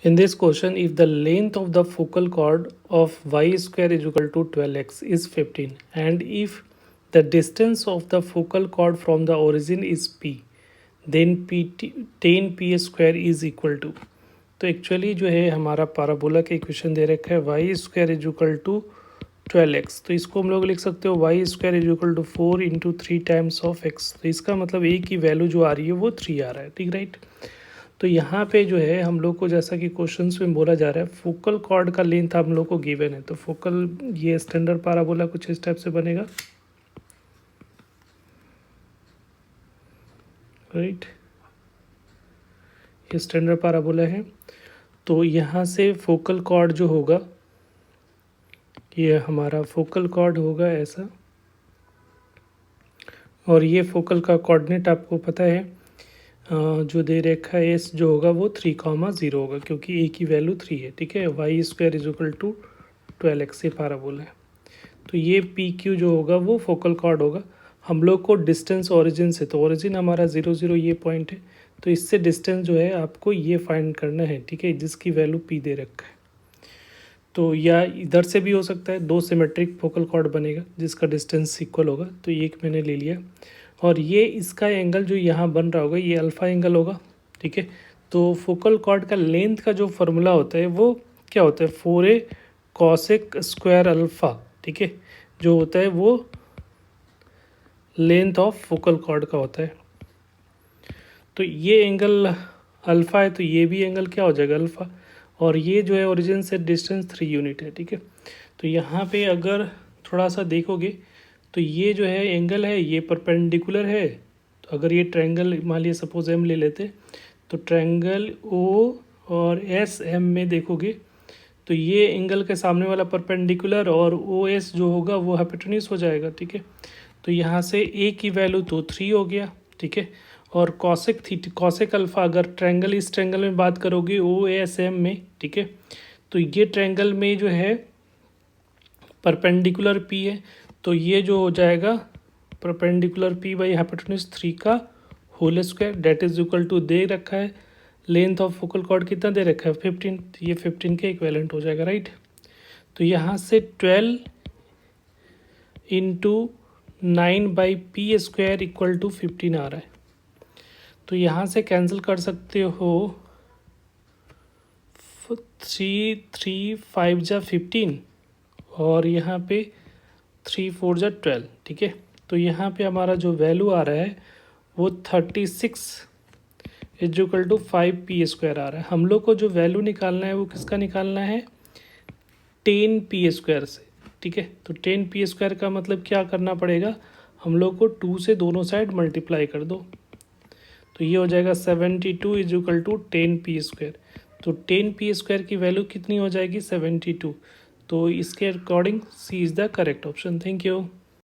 In this question, if the length of the focal chord of y square is equal to 12x is 15 and if the distance of the focal chord from the origin is p, then pt 10p square is equal to, तो actually जो है हमारा parabola का equation दे रखा है y square is equal to 12x, तो इसको हम लोग लिख सकते हो y square is equal to 4 into 3 times of x. तो इसका मतलब ए की वैल्यू जो आ रही है वो 3 आ रहा है, ठीक राइट। तो यहाँ पे जो है हम लोग को जैसा कि क्वेश्चंस में बोला जा रहा है फोकल कॉर्ड का लेंथ हम लोग को गिवन है, तो फोकल ये स्टैंडर्ड पैराबोला कुछ इस टाइप से बनेगा, राइट। ये स्टैंडर्ड पैराबोला है। तो यहाँ से फोकल कॉर्ड जो होगा ये हमारा फोकल कॉर्ड होगा ऐसा, और ये फोकल का कोऑर्डिनेट आपको पता है जो दे रखा है एस जो होगा वो 3,0 होगा क्योंकि ए की वैल्यू 3 है, ठीक है। Y square is equal to 12x ये पैराबोला है। तो ये पी क्यू जो होगा वो फोकल कॉर्ड होगा। हम लोग को डिस्टेंस ओरिजिन से, तो ओरिजिन हमारा 0 0 ये पॉइंट है, तो इससे डिस्टेंस जो है आपको ये फाइंड करना है, ठीक है, जिसकी वैल्यू पी दे रखा है। तो या इधर से भी हो सकता है, दो सिमेट्रिक फोकल कॉर्ड बनेगा जिसका डिस्टेंस इक्वल होगा, तो ये एक मैंने ले लिया। और ये इसका एंगल जो यहाँ बन रहा होगा ये अल्फ़ा एंगल होगा, ठीक है। तो फोकल कॉर्ड का लेंथ का जो फॉर्मूला होता है वो क्या होता है, 4a कॉसेक स्क्वायर अल्फ़ा, ठीक है, जो होता है वो लेंथ ऑफ फोकल कॉर्ड का होता है। तो ये एंगल अल्फ़ा है तो ये भी एंगल क्या हो जाएगा अल्फ़ा, और ये जो है ओरिजिन से डिस्टेंस 3 यूनिट है, ठीक है। तो यहाँ पे अगर थोड़ा सा देखोगे तो ये जो है एंगल है ये परपेंडिकुलर है। तो अगर ये ट्रायंगल मान लिया सपोज एम ले लेते, तो ट्रायंगल ओ और एस एम में देखोगे तो ये एंगल के सामने वाला परपेंडिकुलर और ओ एस जो होगा वो हाइपोटेन्यूज हो जाएगा, ठीक है। तो यहाँ से ए की वैल्यू तो 3 हो गया, ठीक है। और कॉसेक थीटा कॉसेक अल्फ़ा अगर ट्रायंगल इस ट्रायंगल में बात करोगे ओ एस एम में, ठीक है, तो ये ट्रायंगल में जो है परपेंडिकुलर पी है, तो ये जो हो जाएगा परपेंडिकुलर पी बाई हाइपोटेन्यूज 3 का whole square that is equal to दे रखा है लेंथ ऑफ फोकल कॉर्ड कितना दे रखा है 15, तो ये 15 के इक्विवेलेंट हो जाएगा, राइट। तो यहाँ से 12 into 9 by p square equal to 15 आ रहा है। तो यहाँ से कैंसिल कर सकते हो 3 3 5 जा 15 और यहाँ पे 3 4 जा 12, ठीक है। तो यहाँ पे हमारा जो वैल्यू आ रहा है वो 36 is equal to 5 P square आ रहा है। हम लोग को जो वैल्यू निकालना है वो किसका निकालना है 10 पी स्क्वायर से, ठीक है। तो 10 पी स्क्वायर का मतलब क्या करना पड़ेगा, हम लोग को 2 से दोनों साइड मल्टीप्लाई कर दो, तो ये हो जाएगा 72 is equal to 10 p square. तो 10 पी स्क्वायर की वैल्यू कितनी हो जाएगी 72। तो इसके according c is the correct option. Thank you.